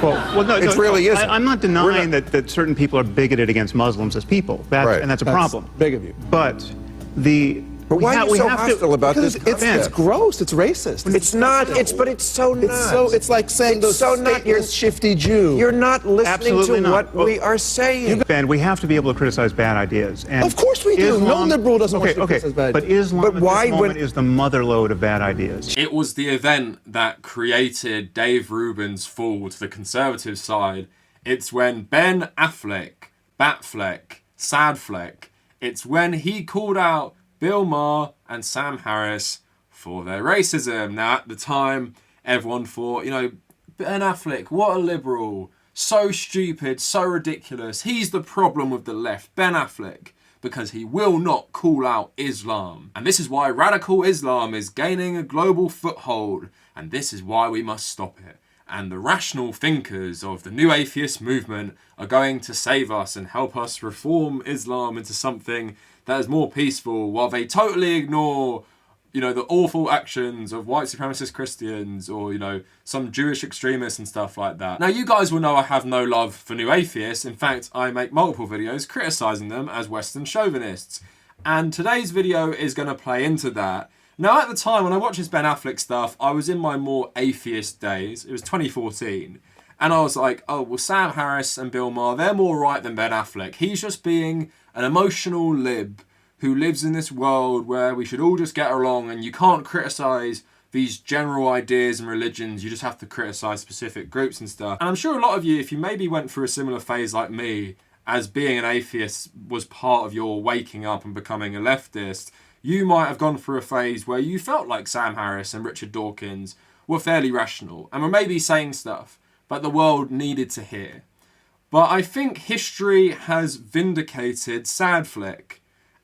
Well, no, it really isn't. I'm not denying that certain people are bigoted against Muslims as people, and that's a problem. Big of you. But why are you so hostile about this concept? It's gross. It's racist. It's not. But it's so not. It's like saying those stateless, shifty Jew. You're not listening to what we are saying. Ben, we have to be able to criticize bad ideas. And of course we do. No liberal doesn't want to criticize bad ideas. But Islam at this moment is the motherlode of bad ideas. It was the event that created Dave Rubin's fall to the conservative side. It's when Ben Affleck, Batfleck, Sad-Fleck, it's when he called out Bill Maher and Sam Harris for their racism. Now, at the time, everyone thought, you know, Ben Affleck, what a liberal. So stupid, so ridiculous. He's the problem with the left, Ben Affleck, because he will not call out Islam. And this is why radical Islam is gaining a global foothold. And this is why we must stop it. And the rational thinkers of the new atheist movement are going to save us and help us reform Islam into something that is more peaceful, while they totally ignore, you know, the awful actions of white supremacist Christians or, you know, some Jewish extremists and stuff like that. Now, you guys will know I have no love for new atheists. In fact, I make multiple videos criticising them as Western chauvinists. And today's video is going to play into that. Now, at the time, when I watched this Ben Affleck stuff, I was in my more atheist days. It was 2014. And I was like, oh, well, Sam Harris and Bill Maher, they're more right than Ben Affleck. He's just being an emotional lib who lives in this world where we should all just get along and you can't criticise these general ideas and religions. You just have to criticise specific groups and stuff. And I'm sure a lot of you, if you maybe went through a similar phase like me, as being an atheist was part of your waking up and becoming a leftist, you might have gone through a phase where you felt like Sam Harris and Richard Dawkins were fairly rational and were maybe saying stuff but the world needed to hear. But I think history has vindicated Sad-Fleck,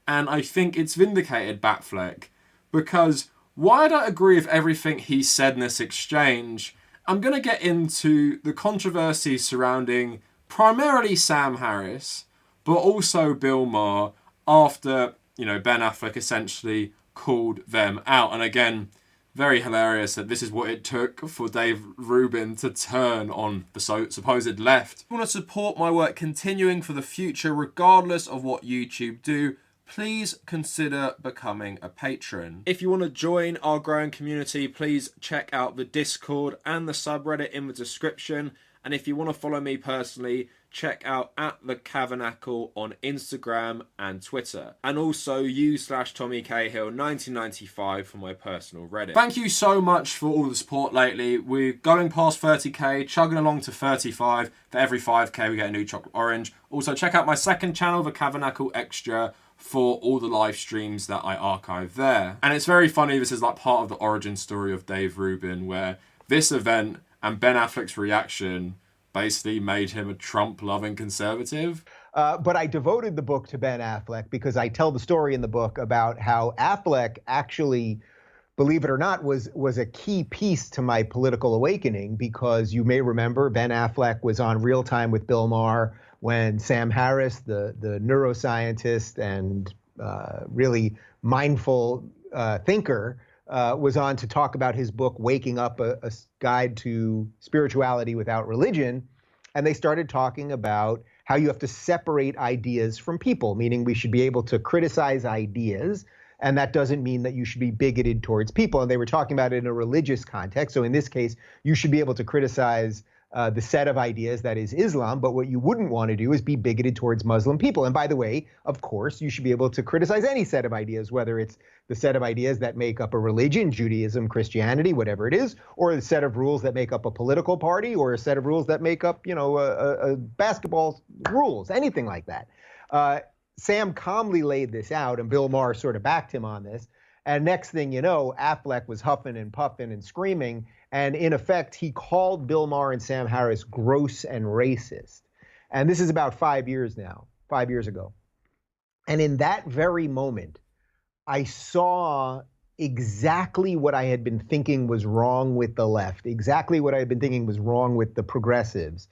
and I think it's vindicated Batfleck, because while I don't agree with everything he said in this exchange, I'm going to get into the controversy surrounding primarily Sam Harris, but also Bill Maher, after, you know, Ben Affleck essentially called them out. And again, very hilarious that this is what it took for Dave Rubin to turn on the supposed left. If you want to support my work continuing for the future, regardless of what YouTube do, please consider becoming a patron. If you want to join our growing community, please check out the Discord and the subreddit in the description. And if you want to follow me personally, check out @the_Kavernacle on Instagram and Twitter. And also u/TommyCahill1995 for my personal Reddit. Thank you so much for all the support lately. We're going past 30k, chugging along to 35. For every 5k we get a new chocolate orange. Also check out my second channel, the Kavernacle Extra, for all the live streams that I archive there. And it's very funny, this is like part of the origin story of Dave Rubin, where this event and Ben Affleck's reaction basically made him a Trump-loving conservative. But I devoted the book to Ben Affleck because I tell the story in the book about how Affleck actually, believe it or not, was a key piece to my political awakening, because you may remember Ben Affleck was on Real Time with Bill Maher when Sam Harris, the neuroscientist and really mindful thinker, was on to talk about his book, Waking Up, a Guide to Spirituality Without Religion. And they started talking about how you have to separate ideas from people, meaning we should be able to criticize ideas, and that doesn't mean that you should be bigoted towards people. And they were talking about it in a religious context. So in this case, you should be able to criticize the set of ideas that is Islam, but what you wouldn't want to do is be bigoted towards Muslim people. And by the way, of course, you should be able to criticize any set of ideas, whether it's the set of ideas that make up a religion, Judaism, Christianity, whatever it is, or the set of rules that make up a political party, or a set of rules that make up, you know, a basketball rules, anything like that. Sam calmly laid this out, and Bill Maher sort of backed him on this. And next thing you know, Affleck was huffing and puffing and screaming. And in effect, he called Bill Maher and Sam Harris gross and racist. And this is about 5 years now, 5 years ago. And in that very moment, I saw exactly what I had been thinking was wrong with the left, exactly what I had been thinking was wrong with the progressives,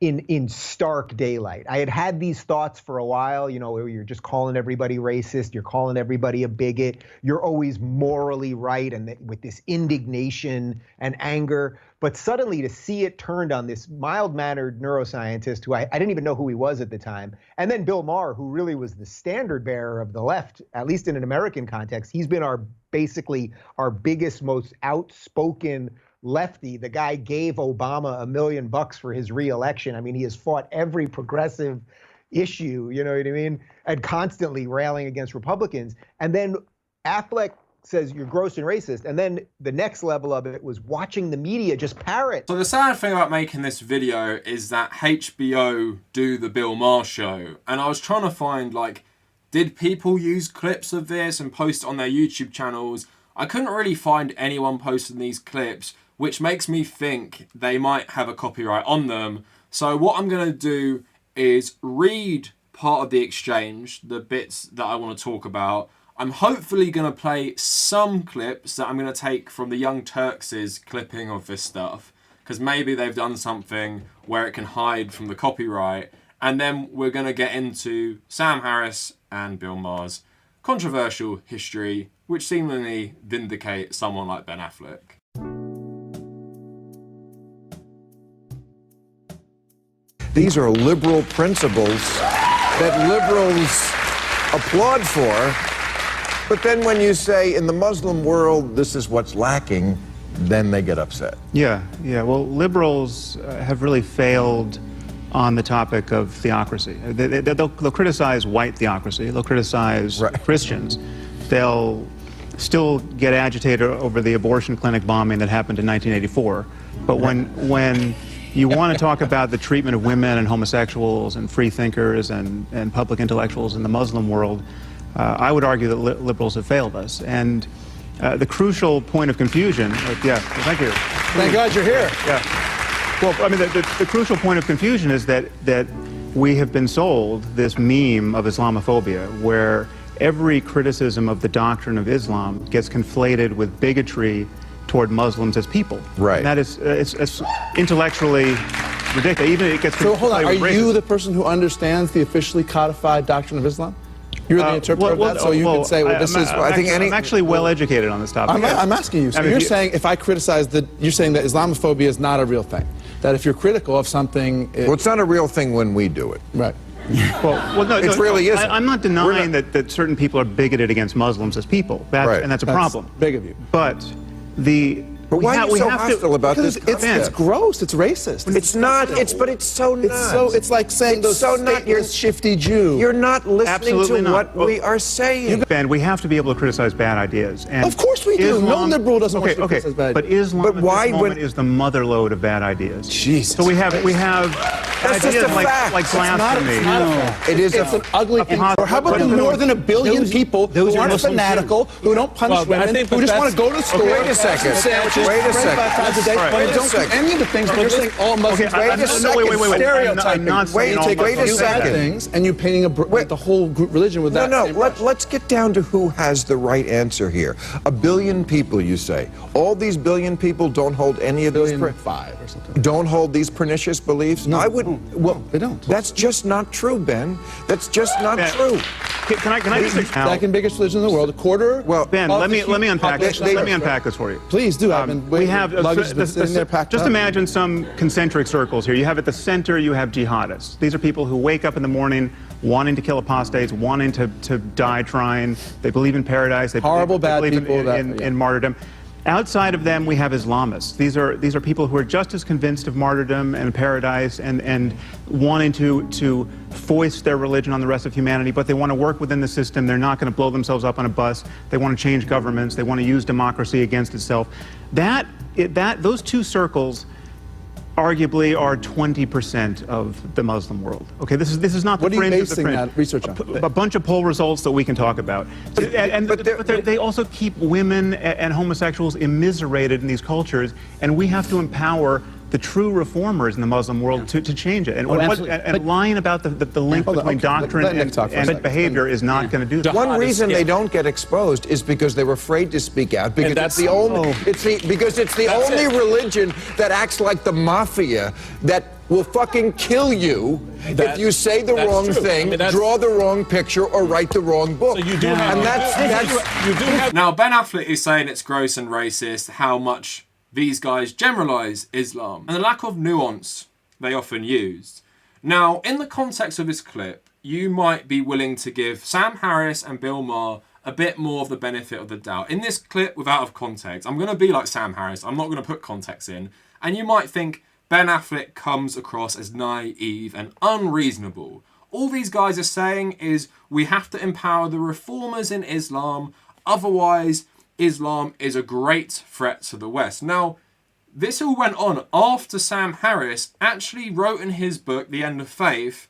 in stark daylight. I had these thoughts for a while, you know, where you're just calling everybody racist, you're calling everybody a bigot, you're always morally right, and with this indignation and anger. But suddenly to see it turned on this mild-mannered neuroscientist who I didn't even know who he was at the time, and then Bill Maher, who really was the standard bearer of the left, at least in an American context. He's been basically our biggest, most outspoken lefty. The guy gave Obama $1 million for his re-election. I mean, he has fought every progressive issue, you know what I mean? And constantly railing against Republicans. And then Affleck says you're gross and racist. And then the next level of it was watching the media just parrot. So the sad thing about making this video is that HBO do the Bill Maher show. And I was trying to find, like, did people use clips of this and post on their YouTube channels? I couldn't really find anyone posting these clips, which makes me think they might have a copyright on them. So what I'm going to do is read part of the exchange, the bits that I want to talk about. I'm hopefully going to play some clips that I'm going to take from the Young Turks' clipping of this stuff, because maybe they've done something where it can hide from the copyright. And then we're going to get into Sam Harris and Bill Maher's controversial history, which seemingly vindicates someone like Ben Affleck. These are liberal principles that liberals applaud for, but then when you say in the Muslim world this is what's lacking, then they get upset. Yeah. Well, liberals have really failed on the topic of theocracy. They'll criticize white theocracy, they'll criticize Christians, they'll still get agitated over the abortion clinic bombing that happened in 1984, but when you want to talk about the treatment of women and homosexuals and free thinkers and public intellectuals in the Muslim world, I would argue that liberals have failed us. And the crucial point of confusion, thank you. Thank God you're here. Yeah. Well, I mean, the crucial point of confusion is that we have been sold this meme of Islamophobia, where every criticism of the doctrine of Islam gets conflated with bigotry toward Muslims as people. Right. And that is, it's intellectually ridiculous. Even it gets. So hold on, are with you racism. the person who understands the officially codified doctrine of Islam? You're the interpreter of that, so you can say, well, this is. I'm actually well educated on this topic. I'm asking you. So you're saying if I criticize you're saying that Islamophobia is not a real thing. That if you're critical of something, well, it's not a real thing when we do it. Right. Well, no, it really isn't. I'm not denying that certain people are bigoted against Muslims as people. And that's a problem. Big of you. But why are you so hostile about this? It's gross. It's racist. It's not. But it's so not. It's like saying those stateless, shifty Jew. You're not listening Absolutely to not. what we are saying. Ben, we have to be able to criticize bad ideas. And of course we do. No liberal doesn't want to criticize bad ideas. But Islam at this moment is the motherlode of bad ideas. Jesus. So we have That's ideas just a fact. like blasphemy. It's an ugly thing. Or how about the more than 1 billion people who aren't fanatical, who don't punish women, who just want to go to the store, wait a second. Wait a second. But don't do any of the things that you're saying all Muslims wait a second. stereotyping. Wait a second. Things, and you're painting the whole religion with that. No, let's get down to who has the right answer here. 1 billion people, you say. All these billion people don't hold any of these. 5 or something. Don't hold these pernicious beliefs? No, I wouldn't. Well, they don't. That's just not true, Ben. That's just not true. Can I just second biggest religion in the world, a quarter. Well, Ben, let me unpack this. Let me unpack this for you. Please do. I've been waiting. We have just imagine some concentric circles here. You have at the center, you have jihadists. These are people who wake up in the morning wanting to kill apostates, wanting to die trying. They believe in paradise. They believe in martyrdom. Outside of them, we have Islamists. These are people who are just as convinced of martyrdom and paradise and wanting to foist their religion on the rest of humanity, but they want to work within the system. They're not going to blow themselves up on a bus. They want to change governments. They want to use democracy against itself. Those two circles arguably are 20% of the Muslim world. Okay, this is not the fringe of the fringe. What are you basing that research on? A bunch of poll results that we can talk about. But they also keep women and homosexuals immiserated in these cultures, and we have to empower the true reformers in the Muslim world to change it. And, and lying about the link between doctrine and behavior is not going to do that. One reason they don't get exposed is because they're afraid to speak out, because it's the only religion that acts like the mafia, that will fucking kill you if you say the wrong thing, draw the wrong picture, or write the wrong book. So you do have, Now, Ben Affleck is saying it's gross and racist how much these guys generalize Islam and the lack of nuance they often use. Now, in the context of this clip, you might be willing to give Sam Harris and Bill Maher a bit more of the benefit of the doubt. In this clip, without of context, I'm going to be like Sam Harris. I'm not going to put context in. And you might think Ben Affleck comes across as naive and unreasonable. All these guys are saying is we have to empower the reformers in Islam, otherwise Islam is a great threat to the West. Now, this all went on after Sam Harris actually wrote in his book, The End of Faith,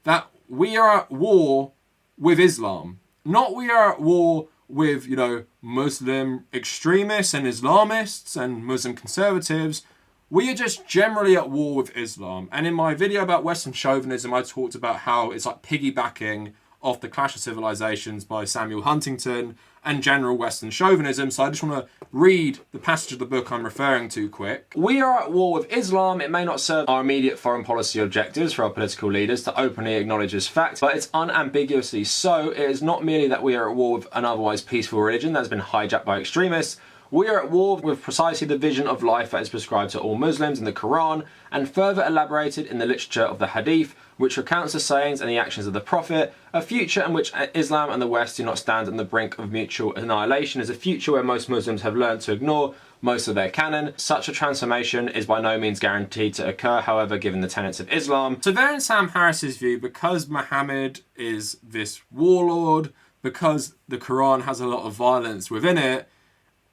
that we are at war with Islam. Not we are at war with, you know, Muslim extremists and Islamists and Muslim conservatives. We are just generally at war with Islam. And in my video about Western chauvinism, I talked about how it's like piggybacking off The Clash of Civilizations by Samuel Huntington and general Western chauvinism. So I just want to read the passage of the book I'm referring to quick. We are at war with Islam. It may not serve our immediate foreign policy objectives for our political leaders to openly acknowledge this fact, but it's unambiguously so. It is not merely that we are at war with an otherwise peaceful religion that has been hijacked by extremists. We are at war with precisely the vision of life that is prescribed to all Muslims in the Quran and further elaborated in the literature of the Hadith, which recounts the sayings and the actions of the Prophet. A future in which Islam and the West do not stand on the brink of mutual annihilation is a future where most Muslims have learned to ignore most of their canon. Such a transformation is by no means guaranteed to occur, however, given the tenets of Islam. So there in Sam Harris's view, because Muhammad is this warlord, because the Quran has a lot of violence within it,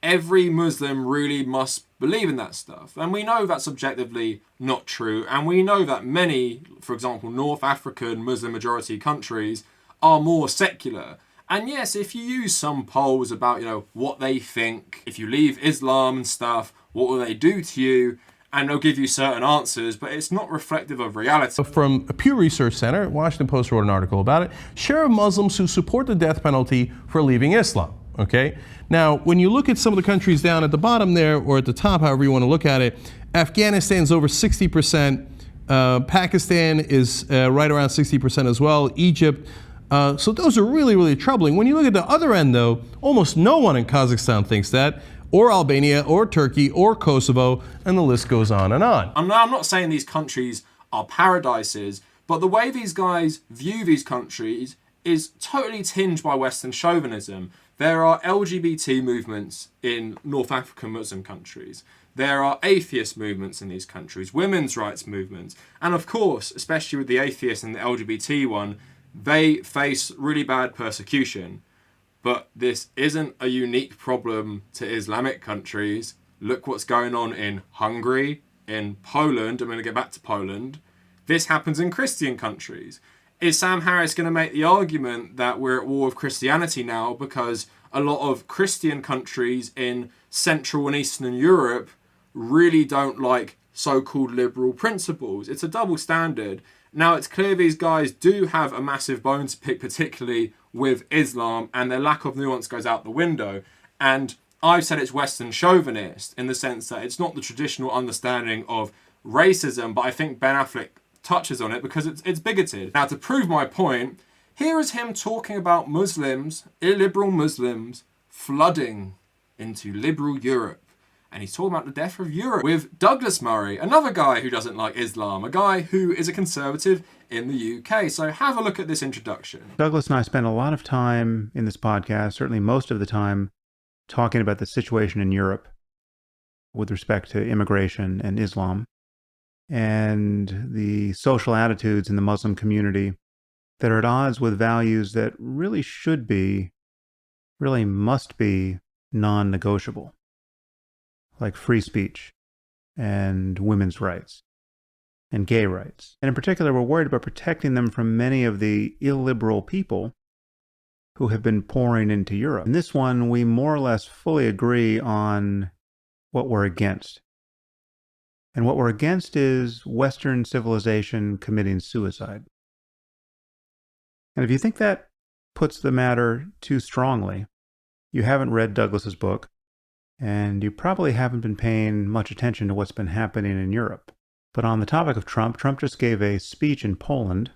every Muslim really must believe in that stuff. And we know that's objectively not true. And we know that many, for example, North African Muslim majority countries are more secular. And yes, if you use some polls about, you know, what they think, if you leave Islam and stuff, what will they do to you? And they'll give you certain answers, but it's not reflective of reality. From a Pew Research Center, Washington Post wrote an article about it, share of Muslims who support the death penalty for leaving Islam. Okay. Now, when you look at some of the countries down at the bottom there, or at the top, however you want to look at it, Afghanistan's over 60%. Pakistan is right around 60% as well. Egypt. So those are really, really troubling. When you look at the other end, though, almost no one in Kazakhstan thinks that, or Albania, or Turkey, or Kosovo, and the list goes on and on. I'm not saying these countries are paradises, but the way these guys view these countries is totally tinged by Western chauvinism. There are LGBT movements in North African Muslim countries. There are atheist movements in these countries, women's rights movements. And of course, especially with the atheist and the LGBT one, they face really bad persecution. But this isn't a unique problem to Islamic countries. Look what's going on in Hungary, in Poland. I'm going to get back to Poland. This happens in Christian countries. Is Sam Harris going to make the argument that we're at war with Christianity now because a lot of Christian countries in Central and Eastern Europe really don't like so-called liberal principles? It's a double standard. Now, it's clear these guys do have a massive bone to pick, particularly with Islam, and their lack of nuance goes out the window. And I've said it's Western chauvinist in the sense that it's not the traditional understanding of racism, but I think Ben Affleck touches on it because it's bigoted. Now, to prove my point, here is him talking about Muslims, illiberal Muslims, flooding into liberal Europe. And he's talking about the death of Europe with Douglas Murray, another guy who doesn't like Islam, a guy who is a conservative in the UK. So have a look at this introduction. Douglas and I spent a lot of time in this podcast, certainly most of the time, talking about the situation in Europe with respect to immigration and Islam, and the social attitudes in the Muslim community that are at odds with values that really should be, really must be non-negotiable, like free speech and women's rights and gay rights. And in particular, we're worried about protecting them from many of the illiberal people who have been pouring into Europe. In this one, we more or less fully agree on what we're against. And what we're against is Western civilization committing suicide. And if you think that puts the matter too strongly, you haven't read Douglas's book, and you probably haven't been paying much attention to what's been happening in Europe. But on the topic of Trump just gave a speech in Poland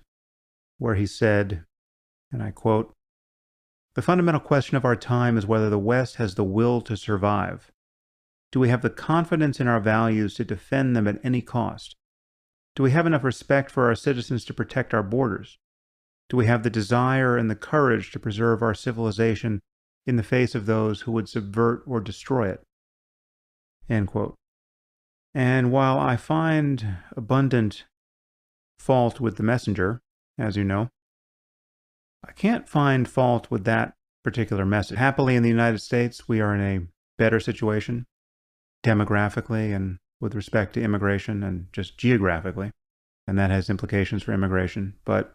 where he said, and I quote, "The fundamental question of our time is whether the West has the will to survive. Do we have the confidence in our values to defend them at any cost? Do we have enough respect for our citizens to protect our borders? Do we have the desire and the courage to preserve our civilization in the face of those who would subvert or destroy it?" End quote. And while I find abundant fault with the messenger, as you know, I can't find fault with that particular message. Happily, in the United States, we are in a better situation, demographically and with respect to immigration and just geographically, and that has implications for immigration. But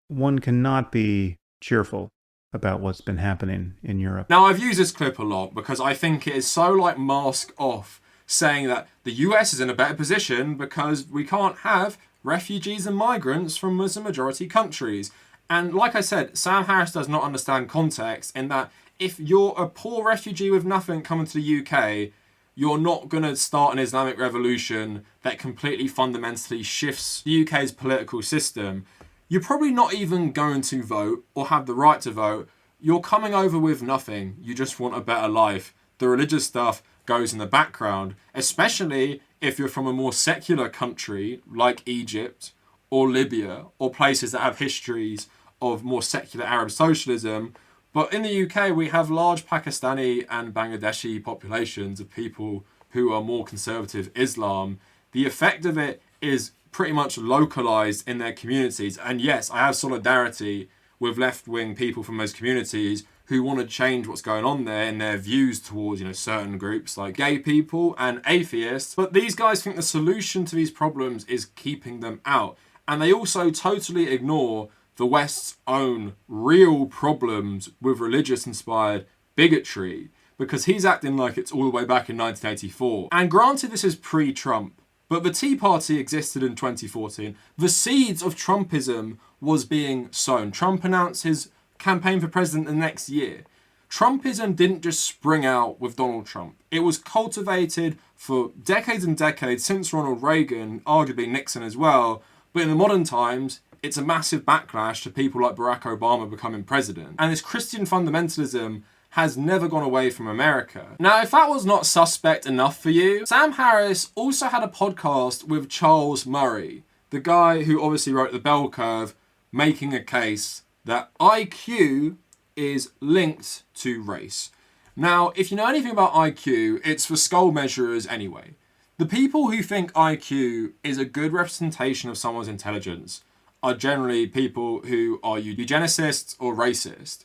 one cannot be cheerful about what's been happening in Europe. Now, I've used this clip a lot because I think it is so like mask off, saying that the US is in a better position because we can't have refugees and migrants from Muslim majority countries. And like I said, Sam Harris does not understand context in that if you're a poor refugee with nothing coming to the UK, you're not going to start an Islamic revolution that completely fundamentally shifts the UK's political system. You're probably not even going to vote or have the right to vote. You're coming over with nothing. You just want a better life. The religious stuff goes in the background, especially if you're from a more secular country like Egypt or Libya or places that have histories of more secular Arab socialism. But in the UK, we have large Pakistani and Bangladeshi populations of people who are more conservative Islam. The effect of it is pretty much localized in their communities. And yes, I have solidarity with left-wing people from those communities who want to change what's going on there in their views towards, certain groups like gay people and atheists. But these guys think the solution to these problems is keeping them out. And they also totally ignore the West's own real problems with religious-inspired bigotry, because he's acting like it's all the way back in 1984. And granted, this is pre-Trump, but the Tea Party existed in 2014. The seeds of Trumpism was being sown. Trump announced his campaign for president the next year. Trumpism didn't just spring out with Donald Trump. It was cultivated for decades and decades since Ronald Reagan, arguably Nixon as well. But in the modern times, it's a massive backlash to people like Barack Obama becoming president. And this Christian fundamentalism has never gone away from America. Now, if that was not suspect enough for you, Sam Harris also had a podcast with Charles Murray, the guy who obviously wrote The Bell Curve, making a case that IQ is linked to race. Now, if you know anything about IQ, it's for skull measurers anyway. The people who think IQ is a good representation of someone's intelligence are generally people who are eugenicists or racist.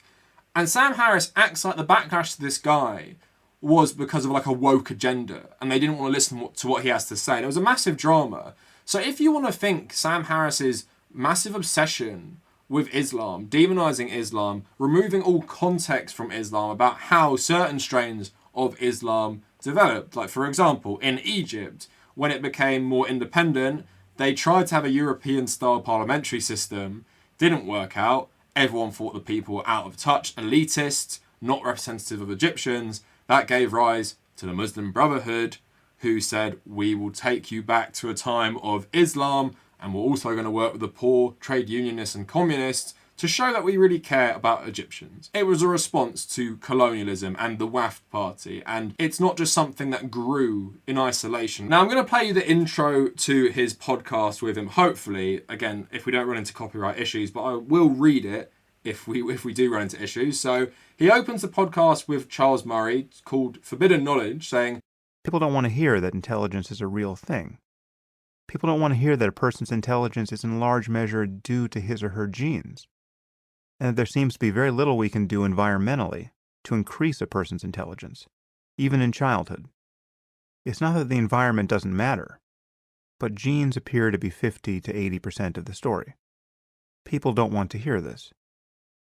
And Sam Harris acts like the backlash to this guy was because of like a woke agenda and they didn't want to listen to what he has to say. And it was a massive drama. So if you want to think Sam Harris's massive obsession with Islam, demonizing Islam, removing all context from Islam about how certain strains of Islam developed, like for example, in Egypt, when it became more independent, they tried to have a European-style parliamentary system, didn't work out. Everyone thought the people were out of touch, elitist, not representative of Egyptians. That gave rise to the Muslim Brotherhood, who said, we will take you back to a time of Islam, and we're also going to work with the poor, trade unionists and communists to show that we really care about Egyptians. It was a response to colonialism and the WAF party, and it's not just something that grew in isolation. Now I'm going to play you the intro to his podcast with him, hopefully, again, if we don't run into copyright issues, but I will read it if we do run into issues. So he opens the podcast with Charles Murray, called Forbidden Knowledge, saying, people don't want to hear that intelligence is a real thing. People don't want to hear that a person's intelligence is in large measure due to his or her genes, and that there seems to be very little we can do environmentally to increase a person's intelligence, even in childhood. It's not that the environment doesn't matter, but genes appear to be 50 to 80% of the story. People don't want to hear this.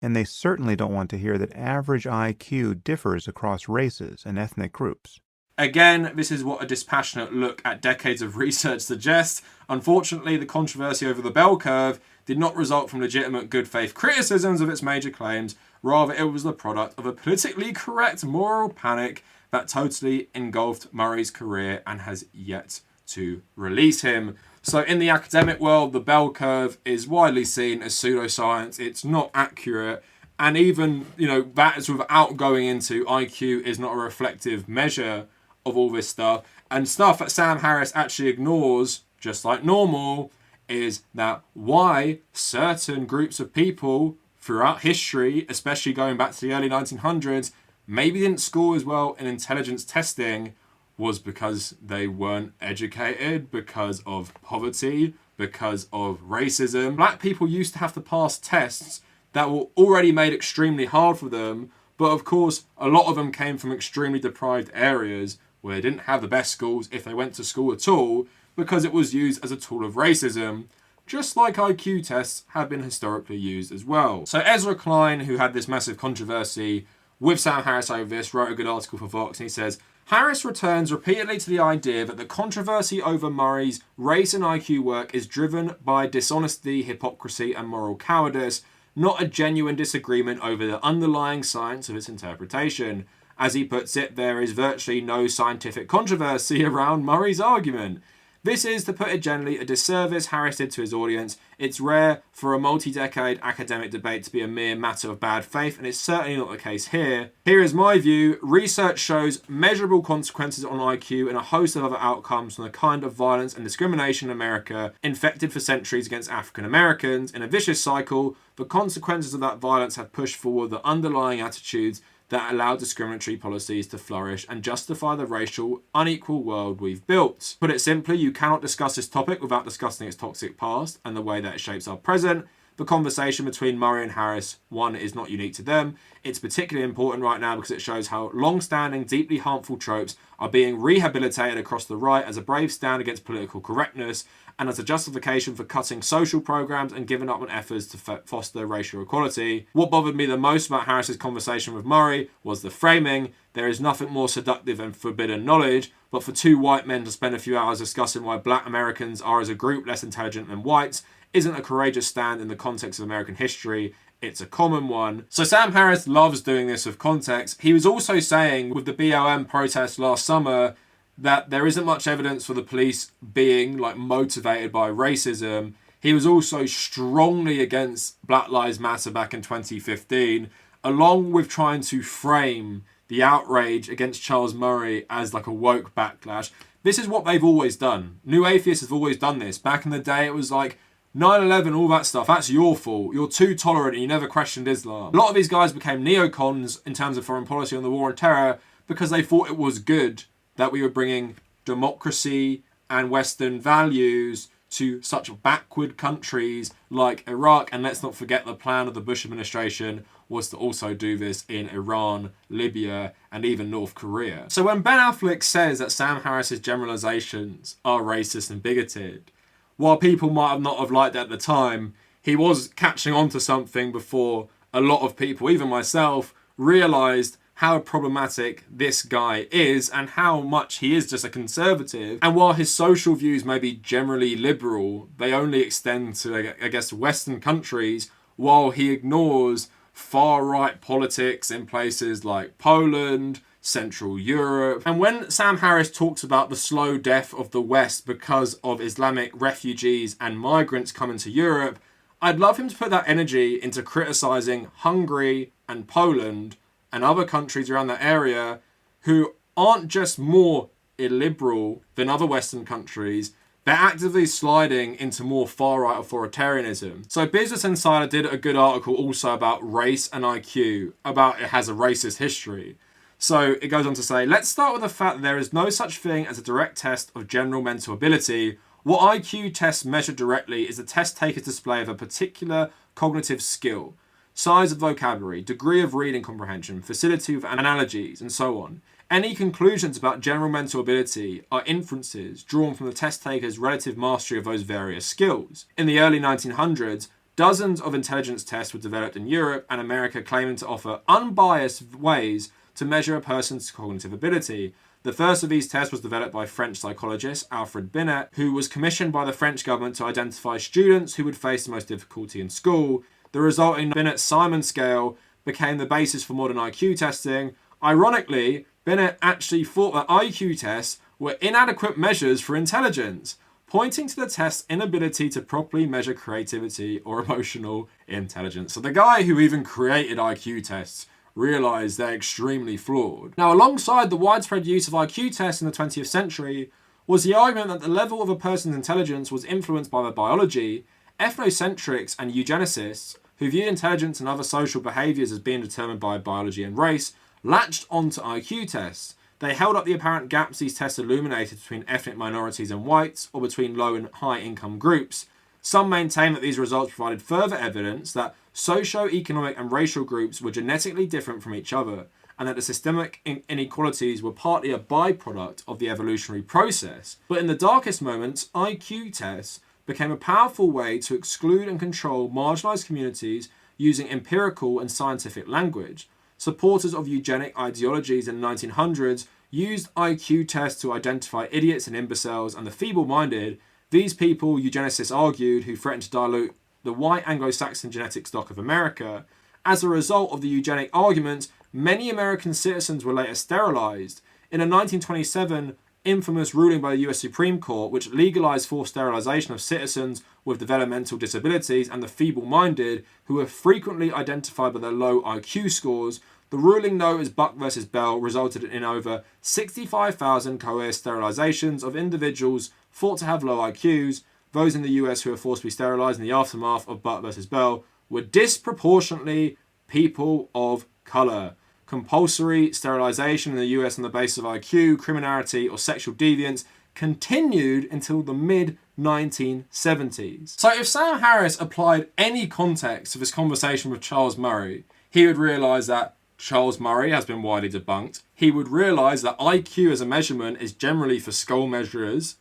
And they certainly don't want to hear that average IQ differs across races and ethnic groups. Again, this is what a dispassionate look at decades of research suggests. Unfortunately, the controversy over the bell curve did not result from legitimate good faith criticisms of its major claims. Rather, it was the product of a politically correct moral panic that totally engulfed Murray's career and has yet to release him. So in the academic world, the bell curve is widely seen as pseudoscience. It's not accurate. And even, that sort of outgoing into IQ is not a reflective measure of all this stuff. And stuff that Sam Harris actually ignores, just like normal, is that why certain groups of people throughout history, especially going back to the early 1900s, maybe didn't score as well in intelligence testing was because they weren't educated, because of poverty, because of racism. Black people used to have to pass tests that were already made extremely hard for them, but of course a lot of them came from extremely deprived areas where they didn't have the best schools if they went to school at all, because it was used as a tool of racism, just like IQ tests have been historically used as well. So Ezra Klein, who had this massive controversy with Sam Harris over this, wrote a good article for Vox, and he says, Harris returns repeatedly to the idea that the controversy over Murray's race and IQ work is driven by dishonesty, hypocrisy, and moral cowardice, not a genuine disagreement over the underlying science of its interpretation. As he puts it, there is virtually no scientific controversy around Murray's argument. This is, to put it gently, a disservice Harris did to his audience. It's rare for a multi-decade academic debate to be a mere matter of bad faith, and it's certainly not the case here. Here is my view. Research shows measurable consequences on IQ and a host of other outcomes from the kind of violence and discrimination in America infected for centuries against African Americans. In a vicious cycle, the consequences of that violence have pushed forward the underlying attitudes that allow discriminatory policies to flourish and justify the racial, unequal world we've built. Put it simply, you cannot discuss this topic without discussing its toxic past and the way that it shapes our present. The conversation between Murray and Harris, one, is not unique to them. It's particularly important right now because it shows how long-standing, deeply harmful tropes are being rehabilitated across the right as a brave stand against political correctness and as a justification for cutting social programs and giving up on efforts to foster racial equality. What bothered me the most about Harris's conversation with Murray was the framing. There is nothing more seductive than forbidden knowledge, but for two white men to spend a few hours discussing why black Americans are as a group less intelligent than whites isn't a courageous stand in the context of American history. It's a common one. So Sam Harris loves doing this with context. He was also saying with the BLM protests last summer that there isn't much evidence for the police being motivated by racism. He was also strongly against Black Lives Matter back in 2015, along with trying to frame the outrage against Charles Murray as a woke backlash. This is what they've always done. New atheists have always done this. Back in the day, it was 9/11, all that stuff, that's your fault. You're too tolerant and you never questioned Islam. A lot of these guys became neocons in terms of foreign policy on the war on terror because they thought it was good that we were bringing democracy and Western values to such backward countries like Iraq. And let's not forget the plan of the Bush administration was to also do this in Iran, Libya, and even North Korea. So when Ben Affleck says that Sam Harris's generalizations are racist and bigoted, while people might have not have liked it at the time, he was catching on to something before a lot of people, even myself, realized how problematic this guy is and how much he is just a conservative. And while his social views may be generally liberal, they only extend to, I guess, Western countries, while he ignores far-right politics in places like Poland, Central Europe. And when Sam Harris talks about the slow death of the West because of Islamic refugees and migrants coming to Europe, I'd love him to put that energy into criticizing Hungary and Poland and other countries around that area who aren't just more illiberal than other Western countries, they're actively sliding into more far-right authoritarianism. So Business Insider did a good article also about race and IQ, about it has a racist history. So it goes on to say, let's start with the fact that there is no such thing as a direct test of general mental ability. What IQ tests measure directly is the test taker's display of a particular cognitive skill, size of vocabulary, degree of reading comprehension, facility with analogies, and so on. Any conclusions about general mental ability are inferences drawn from the test taker's relative mastery of those various skills. In the early 1900s, dozens of intelligence tests were developed in Europe and America claiming to offer unbiased ways to measure a person's cognitive ability. The first of these tests was developed by French psychologist Alfred Binet, who was commissioned by the French government to identify students who would face the most difficulty in school. The resulting Binet-Simon scale became the basis for modern IQ testing. Ironically, Binet actually thought that IQ tests were inadequate measures for intelligence, pointing to the test's inability to properly measure creativity or emotional intelligence. So the guy who even created IQ tests realised they're extremely flawed. Now, alongside the widespread use of IQ tests in the 20th century was the argument that the level of a person's intelligence was influenced by their biology. Ethnocentrics and eugenicists, who viewed intelligence and other social behaviours as being determined by biology and race, latched onto IQ tests. They held up the apparent gaps these tests illuminated between ethnic minorities and whites, or between low and high income groups. Some maintain that these results provided further evidence that socio-economic and racial groups were genetically different from each other, and that the systemic inequalities were partly a byproduct of the evolutionary process. But in the darkest moments, IQ tests became a powerful way to exclude and control marginalized communities using empirical and scientific language. Supporters of eugenic ideologies in the 1900s used IQ tests to identify idiots and imbeciles and the feeble-minded. These people, eugenicists argued, who threatened to dilute the white Anglo-Saxon genetic stock of America. As a result of the eugenic argument, many American citizens were later sterilized. In a 1927 infamous ruling by the US Supreme Court, which legalized forced sterilization of citizens with developmental disabilities and the feeble-minded, who were frequently identified by their low IQ scores, the ruling known as Buck versus Bell resulted in over 65,000 coerced sterilizations of individuals thought to have low IQs. Those in the US who were forced to be sterilized in the aftermath of Buck versus Bell were disproportionately people of color. Compulsory sterilization in the US on the basis of IQ, criminality, or sexual deviance continued until the mid-1970s. So if Sam Harris applied any context to this conversation with Charles Murray, he would realize that Charles Murray has been widely debunked. He would realize that IQ as a measurement is generally for skull measurers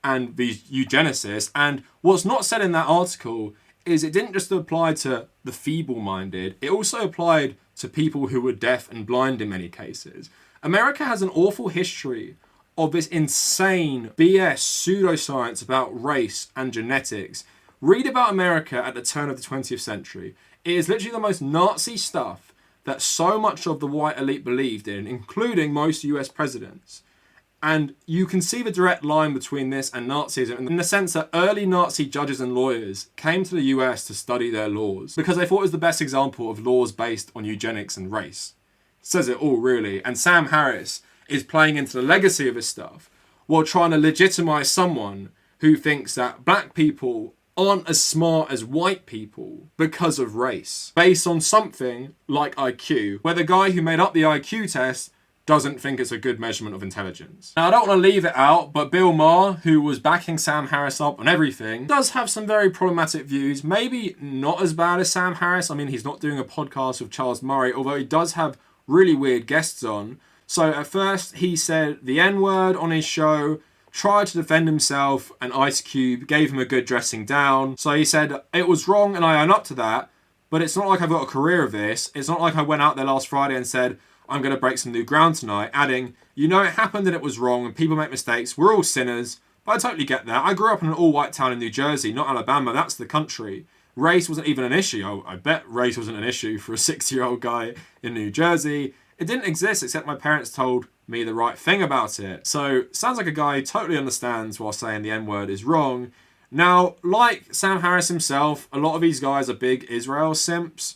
and these eugenicists. And what's not said in that article is it didn't just apply to the feeble-minded, it also applied to people who were deaf and blind in many cases. America has an awful history of this insane BS pseudoscience about race and genetics. Read about America at the turn of the 20th century. It is literally the most Nazi stuff that so much of the white elite believed in, including most US presidents. And you can see the direct line between this and Nazism in the sense that early Nazi judges and lawyers came to the US to study their laws because they thought it was the best example of laws based on eugenics and race. It says it all, really. And Sam Harris is playing into the legacy of this stuff while trying to legitimize someone who thinks that black people aren't as smart as white people because of race, based on something like IQ, where the guy who made up the IQ test doesn't think it's a good measurement of intelligence. Now, I don't want to leave it out, but Bill Maher, who was backing Sam Harris up on everything, does have some very problematic views, maybe not as bad as Sam Harris. I mean, he's not doing a podcast with Charles Murray, although he does have really weird guests on. So at first, he said the N-word on his show, tried to defend himself, and Ice Cube gave him a good dressing down. So he said, it was wrong and I own up to that, but it's not like I've got a career of this. It's not like I went out there last Friday and said, I'm going to break some new ground tonight, adding, you know, it happened and it was wrong and people make mistakes. We're all sinners. But I totally get that. I grew up in an all-white town in New Jersey, not Alabama. That's the country. Race wasn't even an issue. I bet race wasn't an issue for a 6-year-old guy in New Jersey. It didn't exist except my parents told me the right thing about it. So, sounds like a guy who totally understands while saying the N-word is wrong. Now, like Sam Harris himself, a lot of these guys are big Israel simps.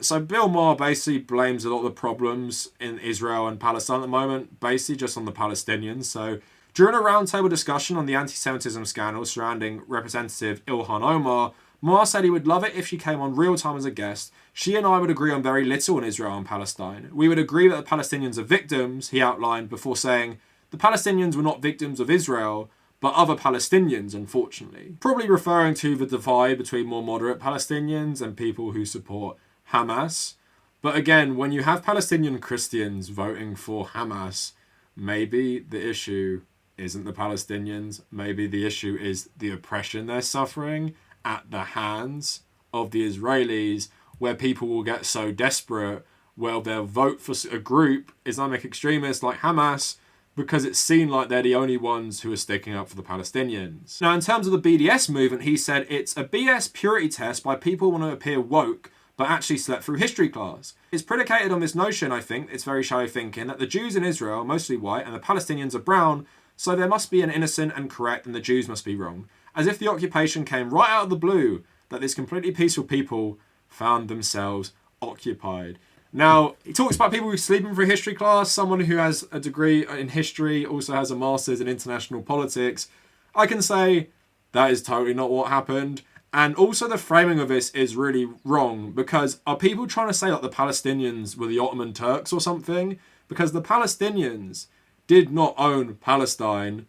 So Bill Maher basically blames a lot of the problems in Israel and Palestine at the moment, basically just on the Palestinians. So during a roundtable discussion on the anti-Semitism scandal surrounding Representative Ilhan Omar, Maher said he would love it if she came on real time as a guest. She and I would agree on very little on Israel and Palestine. We would agree that the Palestinians are victims, he outlined, before saying the Palestinians were not victims of Israel, but other Palestinians, unfortunately. Probably referring to the divide between more moderate Palestinians and people who support Hamas. But again, when you have Palestinian Christians voting for Hamas, maybe the issue isn't the Palestinians. Maybe the issue is the oppression they're suffering at the hands of the Israelis, where people will get so desperate, well, they'll vote for a group, Islamic extremists like Hamas, because it's seen like they're the only ones who are sticking up for the Palestinians. Now, in terms of the BDS movement, he said it's a BS purity test by people who want to appear woke, but actually slept through history class. It's predicated on this notion, I think, it's very shallow thinking, that the Jews in Israel are mostly white and the Palestinians are brown, so there must be an innocent and correct and the Jews must be wrong. As if the occupation came right out of the blue, that this completely peaceful people found themselves occupied. Now, he talks about people who sleeping through history class, someone who has a degree in history, also has a master's in international politics. I can say that is totally not what happened. And also the framing of this is really wrong, because are people trying to say that the Palestinians were the Ottoman Turks or something? Because the Palestinians did not own Palestine.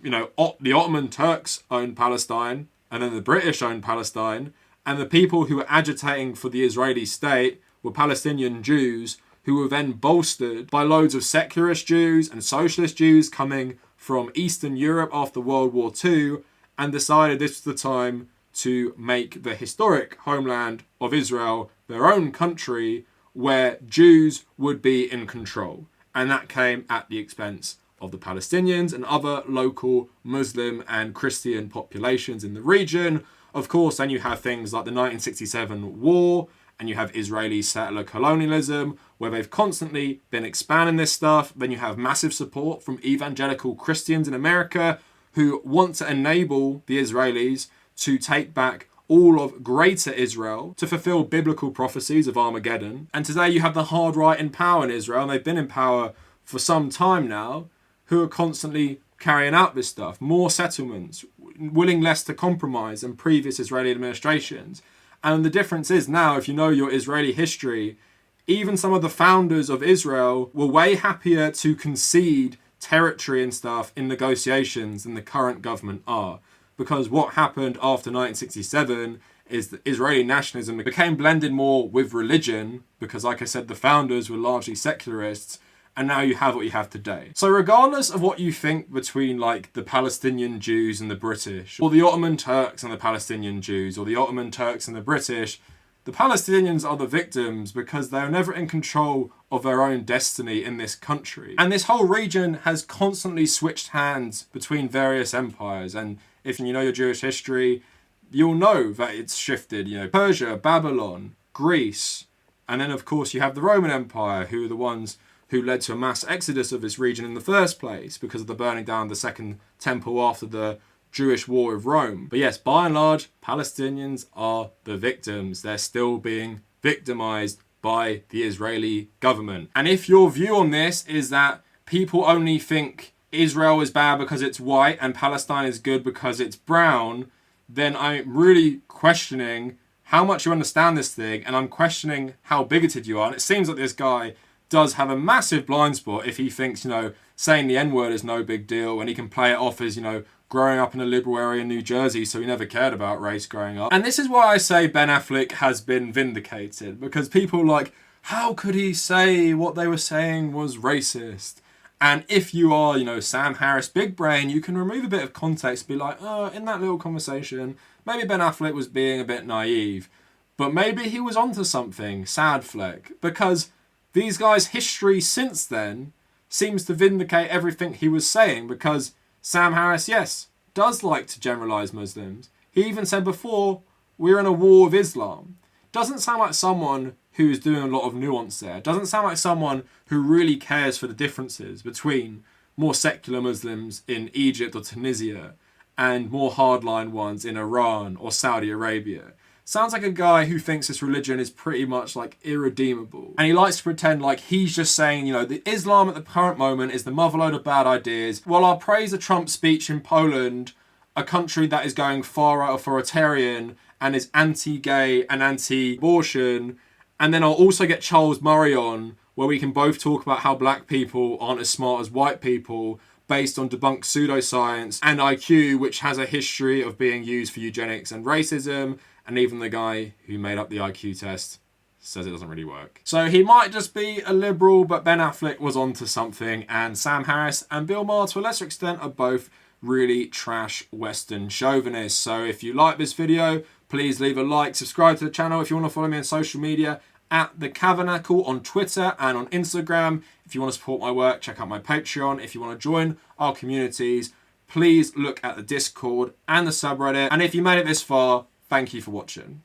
You know, the Ottoman Turks owned Palestine, and then the British owned Palestine, and the people who were agitating for the Israeli state were Palestinian Jews, who were then bolstered by loads of secularist Jews and socialist Jews coming from Eastern Europe after World War II, and decided this was the time to make the historic homeland of Israel their own country where Jews would be in control. And that came at the expense of the Palestinians and other local Muslim and Christian populations in the region. Of course, then you have things like the 1967 war, and you have Israeli settler colonialism, where they've constantly been expanding this stuff. Then you have massive support from evangelical Christians in America who want to enable the Israelis to take back all of Greater Israel to fulfill biblical prophecies of Armageddon. And today you have the hard right in power in Israel, and they've been in power for some time now, who are constantly carrying out this stuff. More settlements, willing less to compromise than previous Israeli administrations. And the difference is now, if you know your Israeli history, even some of the founders of Israel were way happier to concede territory and stuff in negotiations than the current government are. Because what happened after 1967 is that Israeli nationalism became blended more with religion, because like I said, the founders were largely secularists, and now you have what you have today. So regardless of what you think between like the Palestinian Jews and the British, or the Ottoman Turks and the Palestinian Jews, or the Ottoman Turks and the British, the Palestinians are the victims because they're never in control of their own destiny in this country. And this whole region has constantly switched hands between various empires. And if you know your Jewish history, you'll know that it's shifted. You know, Persia, Babylon, Greece, and then of course you have the Roman Empire, who are the ones who led to a mass exodus of this region in the first place because of the burning down of the Second Temple after the Jewish war with Rome. But yes, by and large, Palestinians are the victims. They're still being victimized by the Israeli government. And if your view on this is that people only think Israel is bad because it's white and Palestine is good because it's brown, then I'm really questioning how much you understand this thing, and I'm questioning how bigoted you are. And it seems like this guy does have a massive blind spot if he thinks, you know, saying the N-word is no big deal, and he can play it off as, you know, growing up in a liberal area in New Jersey, so he never cared about race growing up. And this is why I say Ben Affleck has been vindicated, because people are like, how could he say what they were saying was racist? And if you are, you know, Sam Harris big brain, you can remove a bit of context, be like, oh, in that little conversation, maybe Ben Affleck was being a bit naive, but maybe he was onto something, Sad-Fleck, because these guys' history since then seems to vindicate everything he was saying, because Sam Harris, yes, does like to generalize Muslims. He even said before, we're in a war with Islam. Doesn't sound like someone who's doing a lot of nuance there. Doesn't sound like someone who really cares for the differences between more secular Muslims in Egypt or Tunisia and more hardline ones in Iran or Saudi Arabia. Sounds like a guy who thinks this religion is pretty much like irredeemable. And he likes to pretend like he's just saying, you know, the Islam at the current moment is the motherload of bad ideas. Well, I'll praise the Trump speech in Poland, a country that is going far right authoritarian and is anti-gay and anti-abortion. And then I'll also get Charles Murray on, where we can both talk about how black people aren't as smart as white people, based on debunked pseudoscience and IQ, which has a history of being used for eugenics and racism. And even the guy who made up the IQ test says it doesn't really work. So he might just be a liberal, but Ben Affleck was onto something, and Sam Harris and Bill Maher, to a lesser extent, are both really trash Western chauvinists. So if you like this video, please leave a like, subscribe to the channel if you want to follow me on social media, at the Kavernacle on Twitter and on Instagram. If you want to support my work, check out my Patreon. If you want to join our communities, please look at the Discord and the subreddit. And if you made it this far, thank you for watching.